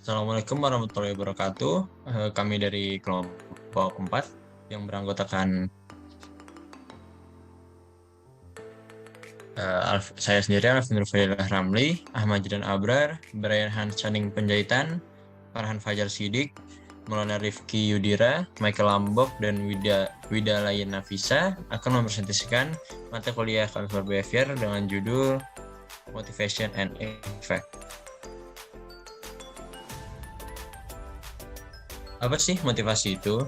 Assalamualaikum warahmatullahi wabarakatuh. Kami dari kelompok 4 yang beranggotakan saya sendiri, Alvin Rufailah Ramli, Ahmad Jidan Abrar, Brian Hans Channing Penjahitan, Farhan Fajar Sidik, Maulana Rifki Yudira, Michael Lambok, dan Wida Layan Nafisa akan mempresentasikan mata kuliah Transfer Behavior dengan judul Motivation and Effect. Apa sih motivasi itu?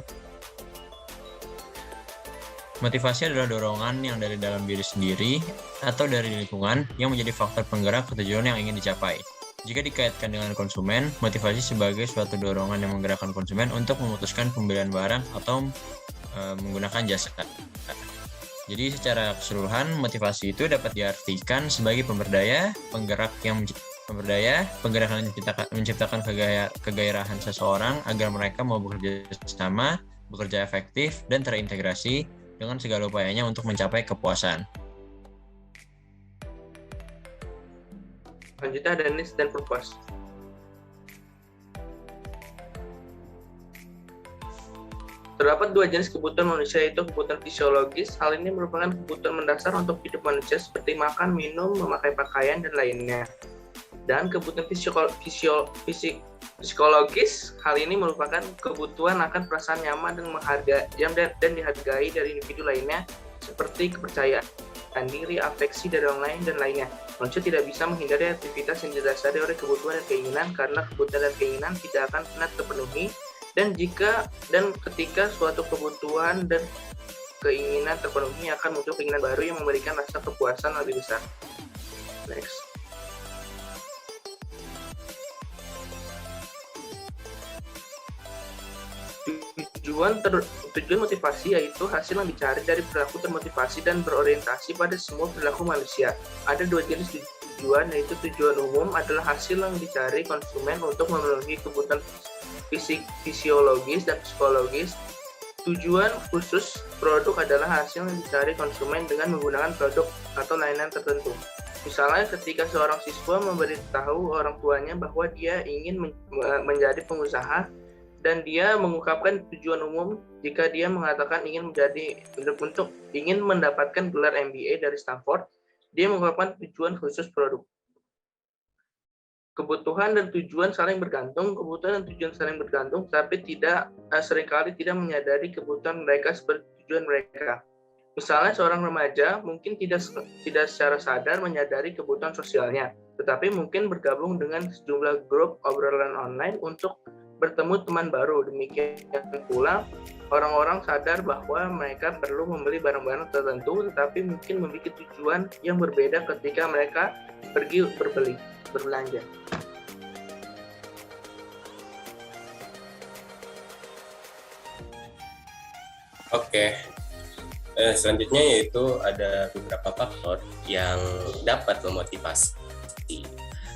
Motivasi adalah dorongan yang dari dalam diri sendiri atau dari lingkungan yang menjadi faktor penggerak tujuan yang ingin dicapai. Jika dikaitkan dengan konsumen, motivasi sebagai suatu dorongan yang menggerakkan konsumen untuk memutuskan pembelian barang atau menggunakan jasa. Jadi secara keseluruhan, motivasi itu dapat diartikan sebagai pemberdaya, penggerak yang menciptakan kegairahan seseorang agar mereka mau bekerja sama, bekerja efektif, dan terintegrasi dengan segala upayanya untuk mencapai kepuasan. Selanjutnya ada needs dan purpose. Terdapat dua jenis kebutuhan manusia, yaitu kebutuhan fisiologis. Hal ini merupakan kebutuhan mendasar untuk hidup manusia seperti makan, minum, memakai pakaian, dan lainnya. Dan kebutuhan psikologis, hal ini merupakan kebutuhan akan perasaan nyaman dan dihargai dari individu lainnya, seperti kepercayaan diri, afeksi dari orang lain, dan lainnya. Manusia tidak bisa menghindari aktivitas yang didasari oleh kebutuhan dan keinginan, karena kebutuhan dan keinginan tidak akan pernah terpenuhi, dan ketika suatu kebutuhan dan keinginan terpenuhi akan muncul keinginan baru yang memberikan rasa kepuasan lebih besar. Next. Tujuan motivasi yaitu hasil yang dicari dari perilaku termotivasi dan berorientasi pada semua perilaku manusia. Ada dua jenis tujuan, yaitu tujuan umum adalah hasil yang dicari konsumen untuk memenuhi kebutuhan fisiologis dan psikologis. Tujuan khusus produk adalah hasil yang dicari konsumen dengan menggunakan produk atau layanan tertentu. Misalnya ketika seorang siswa memberitahu orang tuanya bahwa dia ingin menjadi pengusaha, dan dia mengungkapkan tujuan umum jika dia mengatakan ingin mendapatkan gelar MBA dari Stanford, dia mengungkapkan tujuan khusus produk. Kebutuhan dan tujuan saling bergantung, tapi seringkali tidak menyadari kebutuhan mereka seperti tujuan mereka. Misalnya seorang remaja mungkin tidak secara sadar menyadari kebutuhan sosialnya, tetapi mungkin bergabung dengan sejumlah grup obrolan online untuk bertemu teman baru. Demikian pula orang-orang sadar bahwa mereka perlu membeli barang-barang tertentu, tetapi mungkin memiliki tujuan yang berbeda ketika mereka pergi berbelanja. Oke. Selanjutnya yaitu ada beberapa faktor yang dapat memotivasi.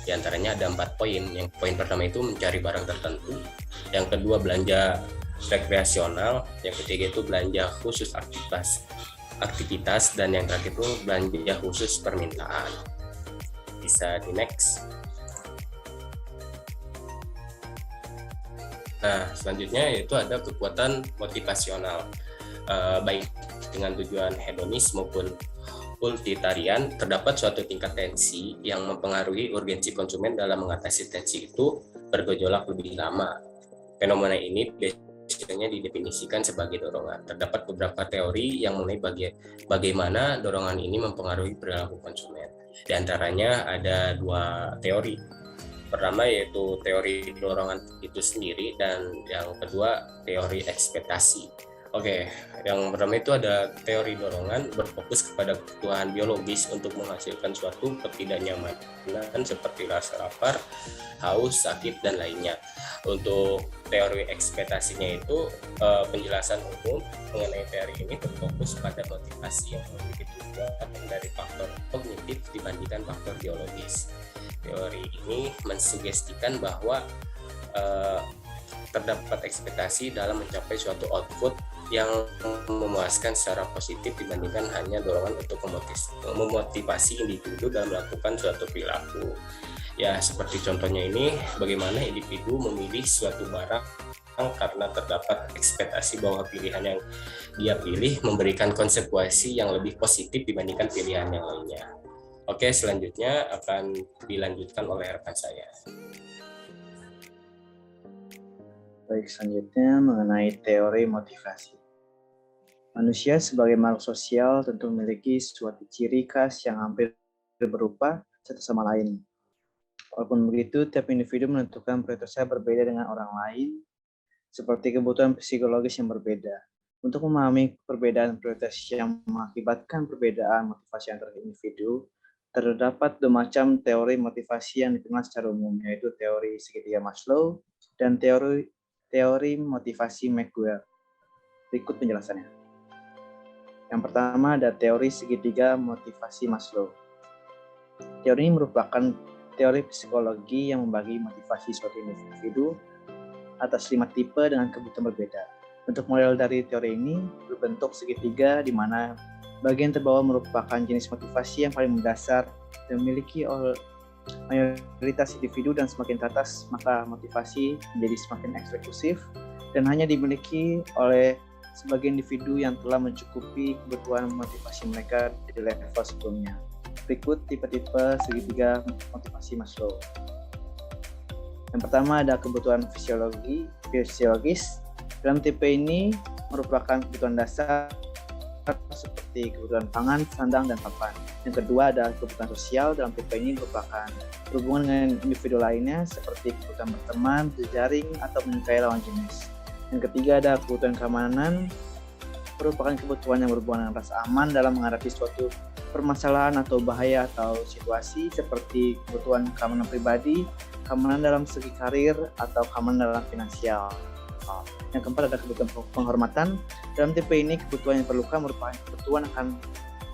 Di antaranya ada 4 poin. Yang poin pertama itu mencari barang tertentu, yang kedua belanja rekreasional, yang ketiga itu belanja khusus aktivitas, dan yang terakhir itu belanja khusus permintaan. Bisa di next. Nah, selanjutnya yaitu ada kekuatan motivasional, baik dengan tujuan hedonis maupun utilitarian. Terdapat suatu tingkat tensi yang mempengaruhi urgensi konsumen dalam mengatasi tensi itu bergejolak lebih lama. Fenomena ini biasanya didefinisikan sebagai dorongan. Terdapat beberapa teori yang mengenai bagaimana dorongan ini mempengaruhi perilaku konsumen. Di antaranya ada 2 teori. Pertama yaitu teori dorongan itu sendiri, dan yang kedua teori ekspektasi. Oke, yang pertama itu ada teori dorongan berfokus kepada kebutuhan biologis untuk menghasilkan suatu ketidaknyamanan seperti rasa lapar, haus, sakit, dan lainnya. Untuk teori ekspektasinya itu penjelasan umum mengenai teori ini berfokus pada motivasi yang memiliki tujuan dari faktor kognitif dibandingkan faktor biologis. Teori ini mensugestikan bahwa terdapat ekspektasi dalam mencapai suatu output yang memuaskan secara positif dibandingkan hanya dorongan untuk memotivasi individu dalam melakukan suatu perilaku. Ya, seperti contohnya ini, bagaimana individu memilih suatu barang karena terdapat ekspektasi bahwa pilihan yang dia pilih memberikan konsekuensi yang lebih positif dibandingkan pilihan yang lainnya. Oke, selanjutnya akan dilanjutkan oleh rekan saya. Baik, selanjutnya mengenai teori motivasi. Manusia sebagai makhluk sosial tentu memiliki suatu ciri khas yang hampir berupa satu sama lain. Walaupun begitu, tiap individu menentukan prioritasnya berbeda dengan orang lain, seperti kebutuhan psikologis yang berbeda. Untuk memahami perbedaan prioritas yang mengakibatkan perbedaan motivasi antar individu, terdapat dua macam teori motivasi yang dikenal secara umum, yaitu teori segitiga Maslow dan teori motivasi McGuire. Berikut penjelasannya. Yang pertama ada teori segitiga motivasi Maslow. Teori ini merupakan teori psikologi yang membagi motivasi suatu individu atas 5 tipe dengan kebutuhan berbeda. Untuk model dari teori ini berbentuk segitiga di mana bagian terbawah merupakan jenis motivasi yang paling mendasar dan memiliki oleh mayoritas individu, dan semakin ke atas maka motivasi menjadi semakin eksklusif dan hanya dimiliki oleh sebagian individu yang telah mencukupi kebutuhan motivasi mereka di level sebelumnya. Berikut tipe-tipe segitiga motivasi Maslow. Yang pertama ada kebutuhan fisiologis. Dalam tipe ini merupakan kebutuhan dasar seperti kebutuhan pangan, sandang, dan papan. Yang kedua ada kebutuhan sosial. Dalam tipe ini merupakan berhubungan dengan individu lainnya seperti kebutuhan berteman, berjaring, atau menyukai lawan jenis. Yang ketiga ada kebutuhan keamanan, merupakan kebutuhan yang berhubungan dengan rasa aman dalam menghadapi suatu permasalahan atau bahaya atau situasi, seperti kebutuhan keamanan pribadi, keamanan dalam segi karir, atau keamanan dalam finansial. Yang keempat ada kebutuhan penghormatan. Dalam tipe ini kebutuhan yang diperlukan merupakan kebutuhan akan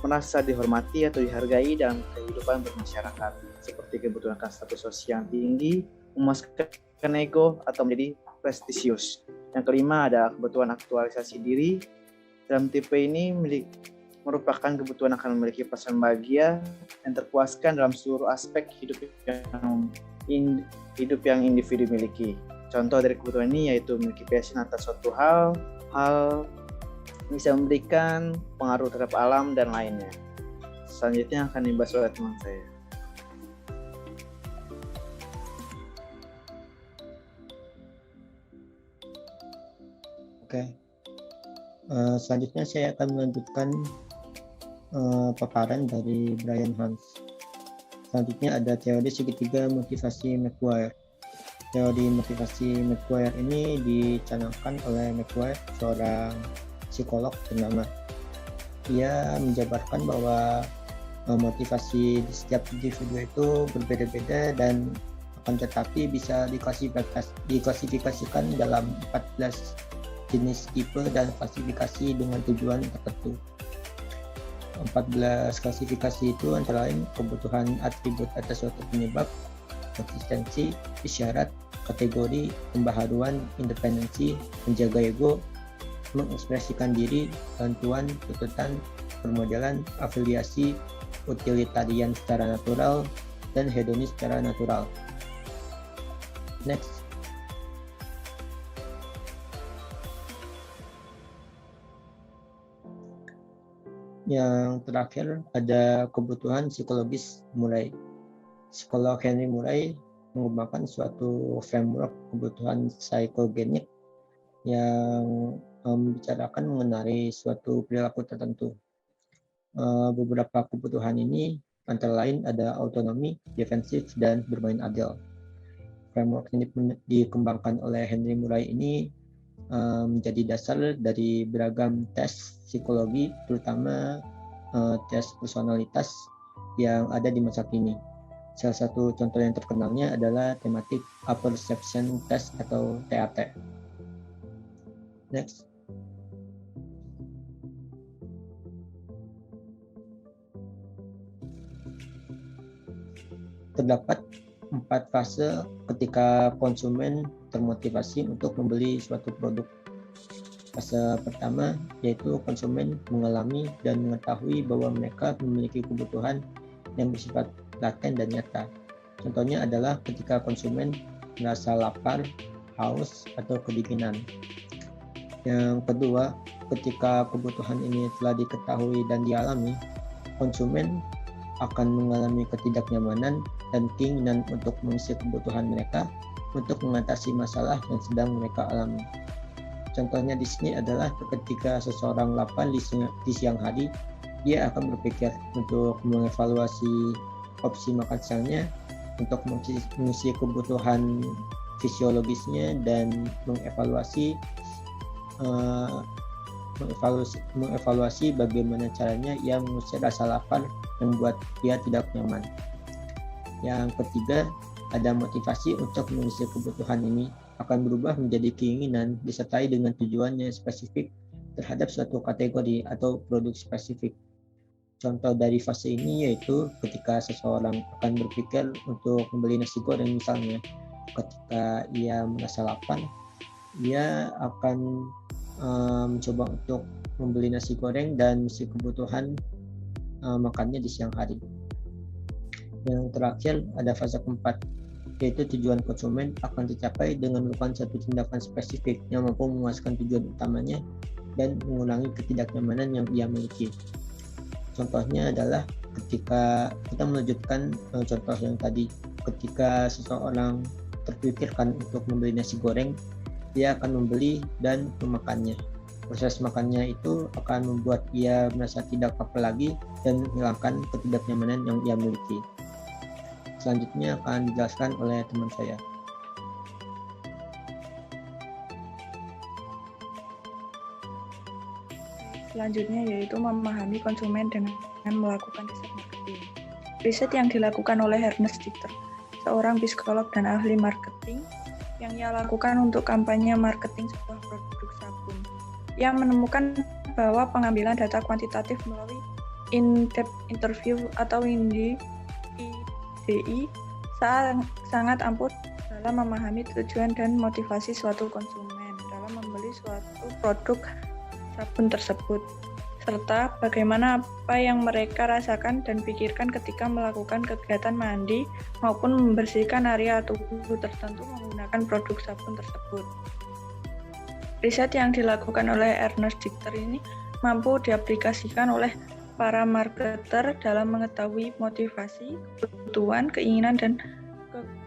merasa dihormati atau dihargai dalam kehidupan bermasyarakat, seperti kebutuhan akan status sosial yang tinggi, memuaskan ego, atau menjadi prestisius. Yang kelima ada kebutuhan aktualisasi diri. Dalam tipe ini merupakan kebutuhan akan memiliki perasaan bahagia dan terpuaskan dalam seluruh aspek hidup yang individu miliki. Contoh dari kebutuhan ini yaitu memiliki passion atas suatu hal bisa memberikan pengaruh terhadap alam dan lainnya. Selanjutnya akan dibahas oleh teman saya. Oke. Selanjutnya saya akan melanjutkan paparan dari Brian Hans. Selanjutnya ada teori segitiga motivasi McGuire. Teori motivasi McGuire ini dicanangkan oleh McGuire, seorang psikolog ternama. Ia menjabarkan bahwa motivasi di setiap individu itu berbeda-beda dan akan tetapi bisa diklasifikasikan dalam 14 jenis tipe dan klasifikasi dengan tujuan tertentu. 14 klasifikasi itu antara lain kebutuhan atribut atas suatu penyebab, konsistensi, isyarat, kategori, pembaharuan, independensi, menjaga ego, mengekspresikan diri, bantuan, tuntutan, permodalan, afiliasi, utilitarian secara natural, dan hedonis secara natural. Next. Yang terakhir ada kebutuhan psikologis Murray. Psikolog Henry Murray mengembangkan suatu framework kebutuhan psikogenik yang membicarakan mengenai suatu perilaku tertentu. Beberapa kebutuhan ini antara lain ada autonomi, defensif, dan bermain adil. Framework ini dikembangkan oleh Henry Murray ini menjadi dasar dari beragam tes psikologi, terutama tes personalitas yang ada di masa kini. Salah satu contoh yang terkenalnya adalah tematik apperception test atau TAT. Next. Terdapat 4 fase ketika konsumen termotivasi untuk membeli suatu produk. Fase pertama yaitu konsumen mengalami dan mengetahui bahwa mereka memiliki kebutuhan yang bersifat laten dan nyata. Contohnya adalah ketika konsumen merasa lapar, haus, atau kedinginan. Yang kedua, ketika kebutuhan ini telah diketahui dan dialami, konsumen akan mengalami ketidaknyamanan dan keinginan untuk mengisi kebutuhan mereka untuk mengatasi masalah yang sedang mereka alami. Contohnya di sini adalah ketika seseorang lapar di siang hari, dia akan berpikir untuk mengevaluasi opsi makan siangnya untuk mengisi kebutuhan fisiologisnya dan mengevaluasi bagaimana caranya ia mengusir rasa lapar yang membuat dia tidak nyaman. Yang ketiga, ada motivasi untuk mengisi kebutuhan ini akan berubah menjadi keinginan disertai dengan tujuannya spesifik terhadap suatu kategori atau produk spesifik. Contoh dari fase ini yaitu ketika seseorang akan berpikir untuk membeli nasi goreng misalnya. Ketika ia merasa lapar, ia akan mencoba untuk membeli nasi goreng dan mengisi kebutuhan makannya di siang hari. Yang terakhir ada fase keempat, yaitu tujuan konsumen akan tercapai dengan melakukan satu tindakan spesifik yang mampu memuaskan tujuan utamanya dan mengurangi ketidaknyamanan yang ia miliki. Contohnya adalah ketika kita melanjutkan contoh yang tadi, ketika seseorang terpikirkan untuk membeli nasi goreng, dia akan membeli dan memakannya. Proses makannya itu akan membuat ia merasa tidak lapar lagi dan menghilangkan ketidaknyamanan yang ia miliki. Selanjutnya akan dijelaskan oleh teman saya. Selanjutnya yaitu memahami konsumen dengan melakukan riset marketing. Riset yang dilakukan oleh Ernest Dichter, seorang psikolog dan ahli marketing, yang ia lakukan untuk kampanye marketing sebuah produk sabun. Ia menemukan bahwa pengambilan data kuantitatif melalui in-depth interview atau IDI sangat ampuh dalam memahami tujuan dan motivasi suatu konsumen dalam membeli suatu produk sabun tersebut, serta bagaimana apa yang mereka rasakan dan pikirkan ketika melakukan kegiatan mandi maupun membersihkan area tubuh tertentu menggunakan produk sabun tersebut. Riset yang dilakukan oleh Ernest Dichter ini mampu diaplikasikan oleh para marketer dalam mengetahui motivasi, kebutuhan, keinginan, dan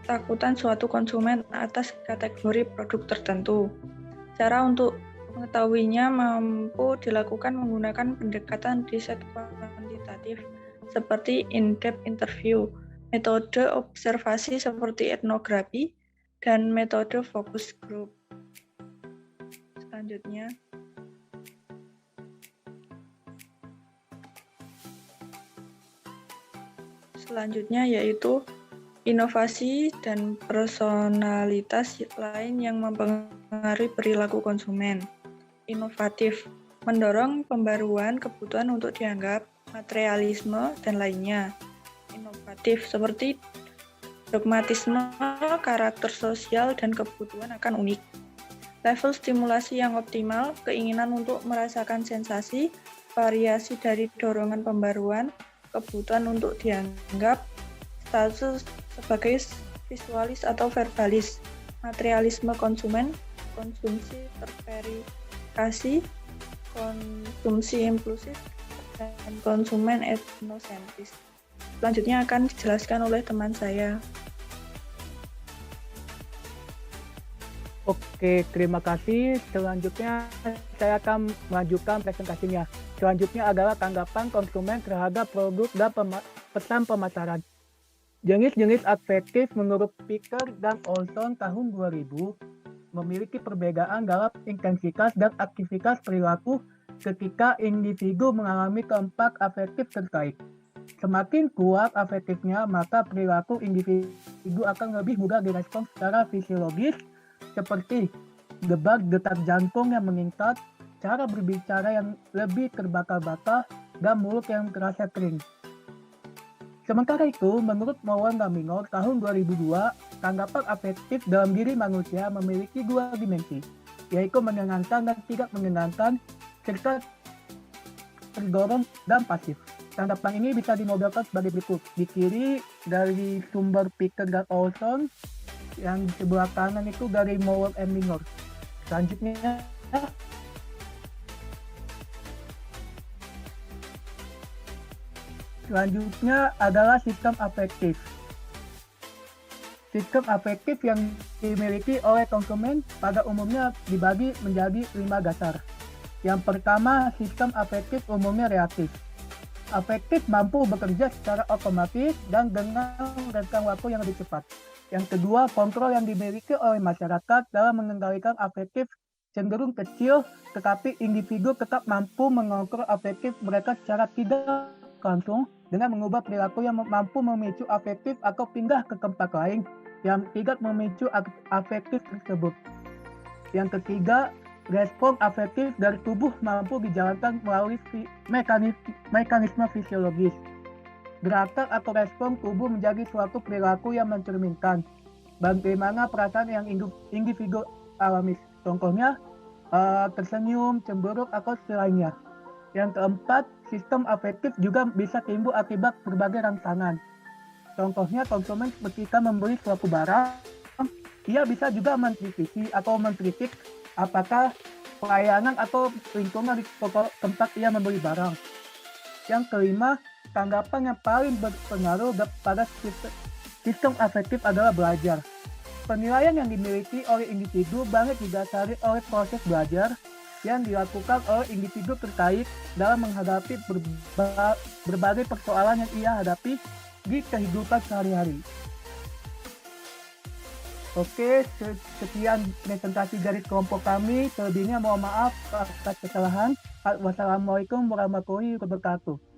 ketakutan suatu konsumen atas kategori produk tertentu. Cara untuk mengetahuinya mampu dilakukan menggunakan pendekatan riset kuantitatif seperti in-depth interview, metode observasi seperti etnografi, dan metode focus group. Selanjutnya yaitu inovasi dan personalitas lain yang mempengaruhi perilaku konsumen. Inovatif, mendorong pembaruan kebutuhan untuk dianggap, materialisme, dan lainnya. Inovatif seperti dogmatisme, karakter sosial, dan kebutuhan akan unik. Level stimulasi yang optimal, keinginan untuk merasakan sensasi, variasi dari dorongan pembaruan, kebutuhan untuk dianggap, status sebagai visualis atau verbalis, materialisme konsumen, konsumsi terverifikasi, konsumsi impulsif, dan konsumen etnosentris. Selanjutnya akan dijelaskan oleh teman saya. Oke, terima kasih. Selanjutnya saya akan melanjutkan presentasinya. Selanjutnya adalah tanggapan konsumen terhadap produk dan pesan pemasaran. Jenis-jenis afektif menurut Picker dan Olson tahun 2000 memiliki perbedaan dalam intensitas dan aktivitas perilaku ketika individu mengalami keempat afektif terkait. Semakin kuat afektifnya, maka perilaku individu akan lebih mudah direspons secara fisiologis, seperti detak jantung yang meningkat, cara berbicara yang lebih terbakar-bakar, dan mulut yang terasa kering. Sementara itu, menurut Mowen Gaminor tahun 2002, tanggapan afektif dalam diri manusia memiliki dua dimensi, yaitu menyenangkan dan tidak menyenangkan, serta terdorong dan pasif. Tanggapan ini bisa dimodelkan sebagai berikut. Di kiri dari sumber Picker dan Olson, yang di sebelah kanan itu dari Mowell and Minor. Selanjutnya, adalah sistem afektif. Sistem afektif yang dimiliki oleh konsumen pada umumnya dibagi menjadi 5 dasar. Yang pertama, sistem afektif umumnya reaktif. Afektif mampu bekerja secara otomatis dan dengan rentang waktu yang lebih cepat. Yang kedua, kontrol yang dimiliki oleh masyarakat dalam mengendalikan afektif cenderung kecil, tetapi individu tetap mampu mengontrol afektif mereka secara tidak langsung dengan mengubah perilaku yang mampu memicu afektif atau pindah ke tempat lain yang tidak memicu afektif tersebut. Yang ketiga, respon afektif dari tubuh mampu dijalankan melalui mekanisme fisiologis. Gerakan atau respon tubuh menjadi suatu perilaku yang mencerminkan bagaimana perasaan yang individu alami. Contohnya, tersenyum, cemberut, atau selainnya. Yang keempat, sistem afektif juga bisa timbul akibat berbagai rangsangan. Contohnya, konsumen ketika membeli suatu barang, ia bisa juga mengkritisi atau mengkritik apakah pelayanan atau lingkungan di tempat ia membeli barang. Yang kelima, tanggapan yang paling berpengaruh pada sistem afektif adalah belajar. Penilaian yang dimiliki oleh individu banyak didasari oleh proses belajar yang dilakukan oleh individu terkait dalam menghadapi berbagai persoalan yang ia hadapi di kehidupan sehari-hari. Oke, sekian presentasi dari kelompok kami. Selebihnya mohon maaf atas kesalahan. Wassalamualaikum warahmatullahi wabarakatuh.